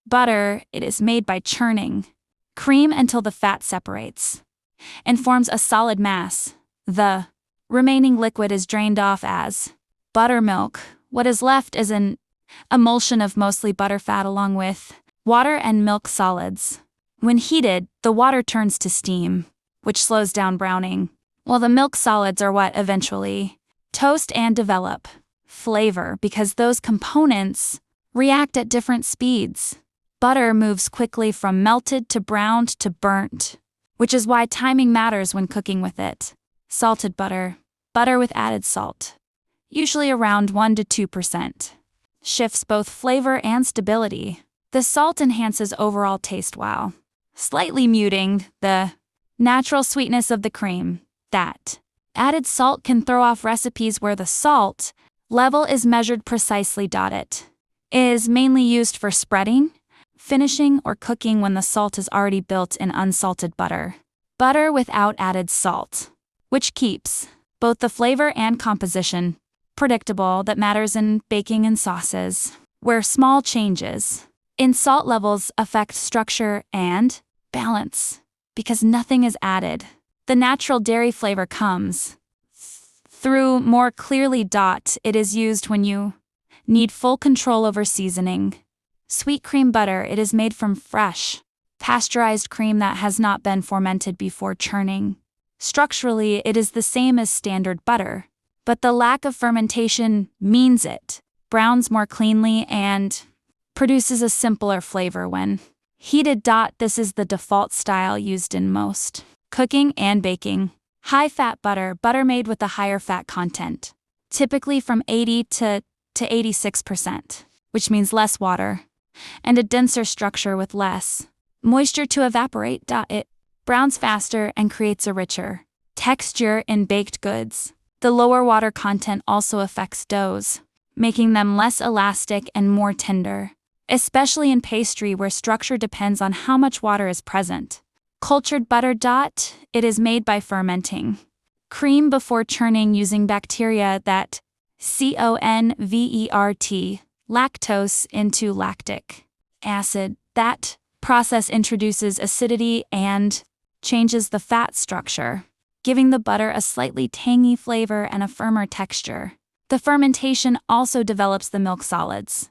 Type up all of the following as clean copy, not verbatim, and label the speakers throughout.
Speaker 1: Butter, it is made by churning cream until the fat separates and forms a solid mass. The remaining liquid is drained off as buttermilk. What is left is an emulsion of mostly butterfat along with water and milk solids. When heated, the water turns to steam, which slows down browning, while the milk solids are what eventually toast and develop flavor because those components react at different speeds. Butter moves quickly from melted to browned to burnt, which is why timing matters when cooking with it. Salted butter, butter with added salt, usually around 1 to 2%, shifts both flavor and stability. The salt enhances overall taste while slightly muting the natural sweetness of the cream. That added salt can throw off recipes where the salt level is measured precisely. It is mainly used for spreading, finishing, or cooking when the salt is already built in unsalted butter. Butter without added salt, which keeps both the flavor and composition predictable. That matters in baking and sauces, where small changes in salt levels affect structure and balance. Because nothing is added, the natural dairy flavor comes through more clearly. It is used when you need full control over seasoning. Sweet cream butter, it is made from fresh, pasteurized cream that has not been fermented before churning. Structurally, it is the same as standard butter, but the lack of fermentation means it browns more cleanly and produces a simpler flavor when heated. This is the default style used in most cooking and baking. High-fat butter, butter made with a higher fat content, typically from 80 to 86%, which means less water, and a denser structure with less moisture to evaporate. It browns faster and creates a richer texture in baked goods. The lower water content also affects doughs, making them less elastic and more tender, especially in pastry where structure depends on how much water is present. Cultured butter. It is made by fermenting cream before churning using bacteria that convert lactose into lactic acid. That process introduces acidity and changes the fat structure, giving the butter a slightly tangy flavor and a firmer texture. The fermentation also develops the milk solids,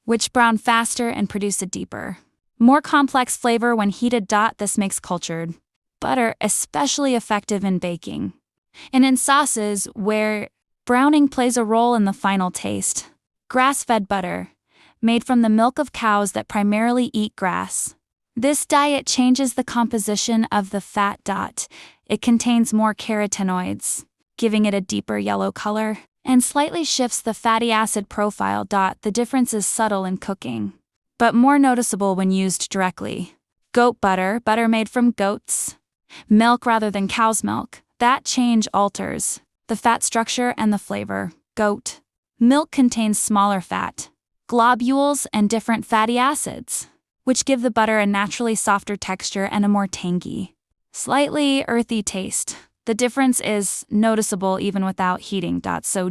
Speaker 1: which brown faster and produce a deeper, more complex flavor when heated. This makes cultured butter especially effective in baking and in sauces where browning plays a role in the final taste. Grass-fed butter, made from the milk of cows that primarily eat grass. This diet changes the composition of the fat. It contains more carotenoids, giving it a deeper yellow color, and slightly shifts the fatty acid profile. The difference is subtle in cooking, but more noticeable when used directly. Goat butter, butter made from goat's milk rather than cow's milk. That change alters the fat structure and the flavor. Goat milk contains smaller fat globules and different fatty acids, which give the butter a naturally softer texture and a more tangy, slightly earthy taste. The difference is noticeable even without heating. So